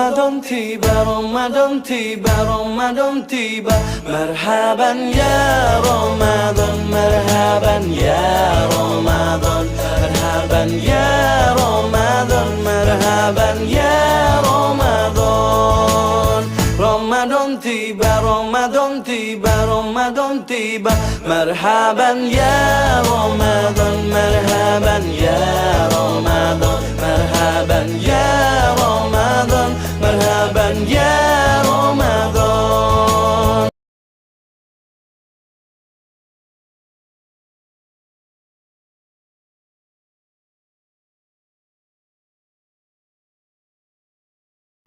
Ramadan tiba, Ramadan tiba, Ramadan tiba. Marhaban ya Ramadan, marhaban ya Ramadan, marhaban ya Ramadan, marhaban ya Ramadan. Ramadan tiba, Ramadan tiba, Ramadan tiba. Marhaban ya Ramadan, marhaban ya Ramadan, marhaban ya Ramadan, marhaban ya Ramadan.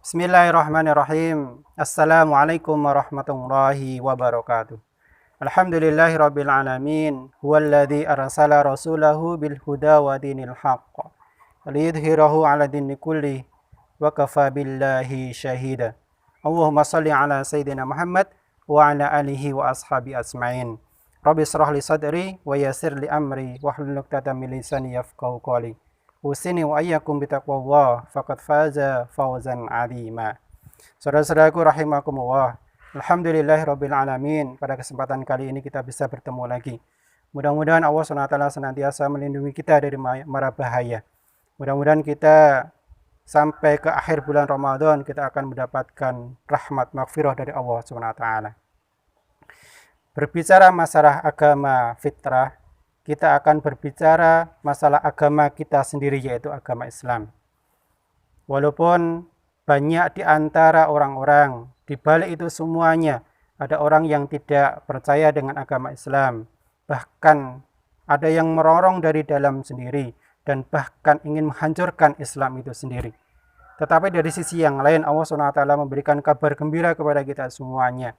Bismillahirrahmanirrahim. Assalamualaikum warahmatullahi wabarakatuh. Alhamdulillahi rabbil alamin. Huwallazi arsala rasulahu bil huda wa dinil haqq liyudhhirahu ala dini kulli wa kafa billahi syahida. Allahumma salli ala sayyidina Muhammad wa ala alihi wa ashabi asma'in. Rabbi israh li sadri wa yassir li amri wahlul 'uqdatam min lisani yafqahu qawli. Usini wa ayyakum bitaqwallah faqad faza fawzan 'azima. Saudara-saudaraku rahimakumullah. Alhamdulillahirabbil alamin. Pada kesempatan kali ini kita bisa bertemu lagi. Mudah-mudahan Allah SWT senantiasa melindungi kita dari mara bahaya. Mudah-mudahan kita sampai ke akhir bulan Ramadan kita akan mendapatkan rahmat maghfirah dari Allah SWT. Berbicara masalah agama fitrah, kita akan berbicara masalah agama kita sendiri, yaitu agama Islam. Walaupun banyak di antara orang-orang, di balik itu semuanya ada orang yang tidak percaya dengan agama Islam, bahkan ada yang merongrong dari dalam sendiri dan bahkan ingin menghancurkan Islam itu sendiri. Tetapi dari sisi yang lain, Allah SWT memberikan kabar gembira kepada kita semuanya.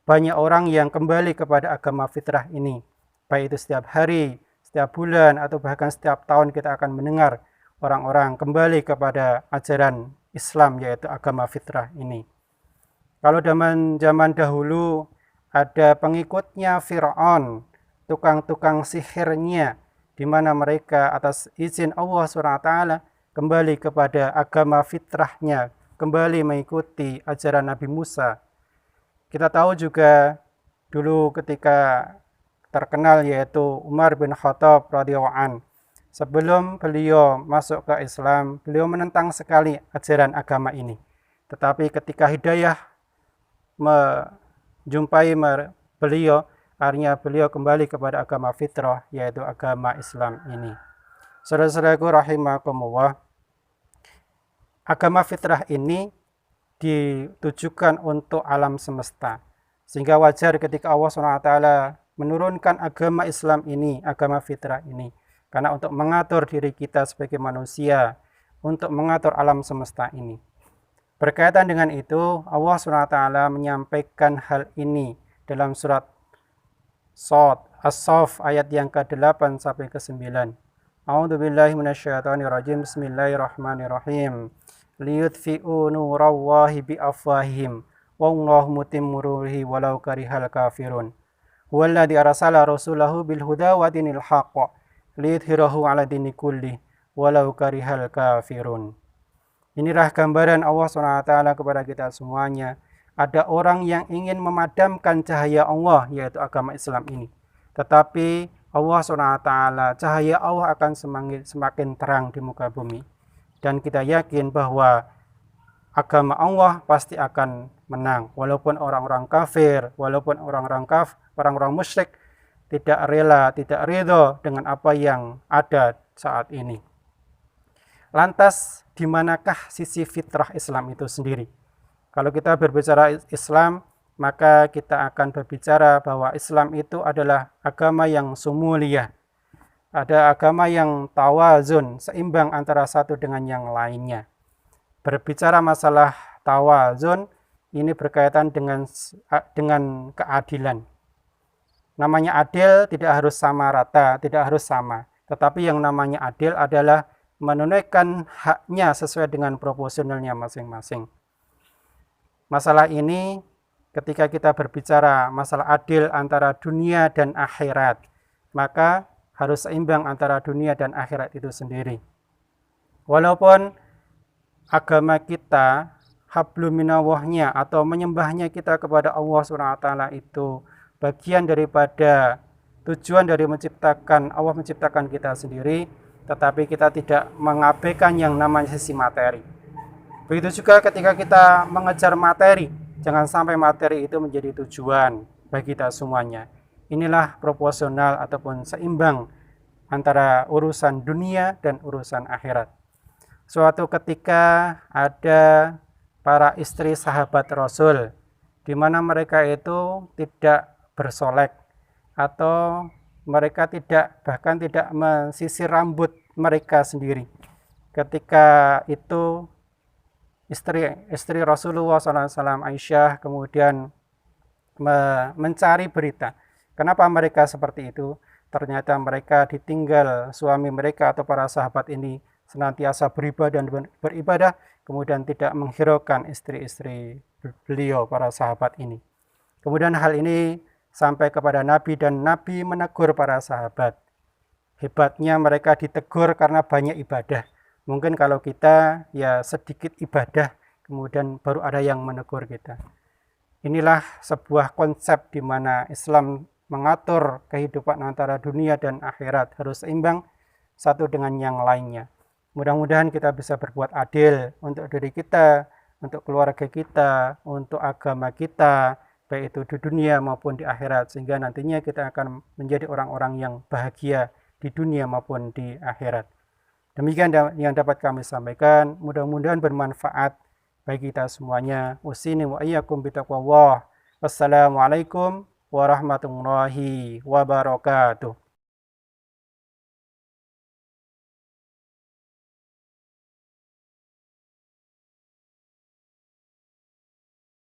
Banyak orang yang kembali kepada agama fitrah ini, baik itu setiap hari, setiap bulan, atau bahkan setiap tahun kita akan mendengar orang-orang kembali kepada ajaran Islam, yaitu agama fitrah ini. Kalau zaman dahulu ada pengikutnya Fir'aun, tukang-tukang sihirnya, di mana mereka atas izin Allah SWT kembali kepada agama fitrahnya, kembali mengikuti ajaran Nabi Musa. Kita tahu juga dulu ketika terkenal yaitu Umar bin Khattab radhiyallahu an. Sebelum beliau masuk ke Islam, beliau menentang sekali ajaran agama ini. Tetapi ketika hidayah menjumpai beliau, akhirnya beliau kembali kepada agama fitrah, yaitu agama Islam ini. Saudara-saudaraku rahimakumullah, agama fitrah ini ditujukan untuk alam semesta. Sehingga wajar ketika Allah SWT menurunkan agama Islam ini, agama fitrah ini, karena untuk mengatur diri kita sebagai manusia, untuk mengatur alam semesta ini. Berkaitan dengan itu, Allah SWT menyampaikan hal ini dalam surat Shad, As-Saff ayat yang ke-8 sampai ke-9. A'udzubillahi minasyaitonirrajim. Bismillahirrahmanirrahim. Liyutfi'u nurallahi biafwahihim wallahu mutimmu nurihi walau karihal kafirun. Huwallazi arsala rasulahu bil huda wa dinil haqq liyudhhirahu 'ala dini kulli walau karihal kafirun. Inilah gambaran Allah SWT kepada kita semuanya. Ada orang yang ingin memadamkan cahaya Allah, yaitu agama Islam ini. Tetapi Allah SWT, cahaya Allah akan semakin terang di muka bumi. Dan kita yakin bahwa agama Allah pasti akan menang. Walaupun orang-orang kafir, walaupun orang-orang musyrik tidak rela, tidak ridho dengan apa yang ada saat ini. Lantas, di manakah sisi fitrah Islam itu sendiri? Kalau kita berbicara Islam, maka kita akan berbicara bahwa Islam itu adalah agama yang sumuliyah. Ada agama yang tawazun, seimbang antara satu dengan yang lainnya. Berbicara masalah tawazun, ini berkaitan dengan keadilan. Namanya adil tidak harus sama rata, tidak harus sama. Tetapi yang namanya adil adalah menunaikan haknya sesuai dengan proporsionalnya masing-masing. Masalah ini ketika kita berbicara masalah adil antara dunia dan akhirat, maka harus seimbang antara dunia dan akhirat itu sendiri. Walaupun agama kita, hablum minallahnya atau menyembahnya kita kepada Allah SWT itu bagian daripada tujuan dari Allah menciptakan kita sendiri, tetapi kita tidak mengabaikan yang namanya sisi materi. Begitu juga ketika kita mengejar materi, jangan sampai materi itu menjadi tujuan bagi kita semuanya. Inilah proporsional ataupun seimbang antara urusan dunia dan urusan akhirat. Suatu ketika ada para istri sahabat Rasul, di mana mereka itu tidak bersolek atau mereka bahkan tidak mensisir rambut mereka sendiri. Ketika itu istri Rasulullah SAW, Aisyah, kemudian mencari berita. Kenapa mereka seperti itu? Ternyata mereka ditinggal suami mereka atau para sahabat ini senantiasa beribadah, kemudian tidak menghiraukan istri-istri beliau, para sahabat ini. Kemudian hal ini sampai kepada Nabi dan Nabi menegur para sahabat. Hebatnya mereka ditegur karena banyak ibadah. Mungkin kalau kita ya sedikit ibadah, kemudian baru ada yang menegur kita. Inilah sebuah konsep di mana Islam mengatur kehidupan antara dunia dan akhirat harus seimbang satu dengan yang lainnya. Mudah-mudahan kita bisa berbuat adil untuk diri kita, untuk keluarga kita, untuk agama kita, baik itu di dunia maupun di akhirat, sehingga nantinya kita akan menjadi orang-orang yang bahagia di dunia maupun di akhirat. Demikian yang dapat kami sampaikan, mudah-mudahan bermanfaat bagi kita semuanya. Usini wa iyyakum bitaqwallah. Wassalamualaikum warahmatullahi wabarakatuh.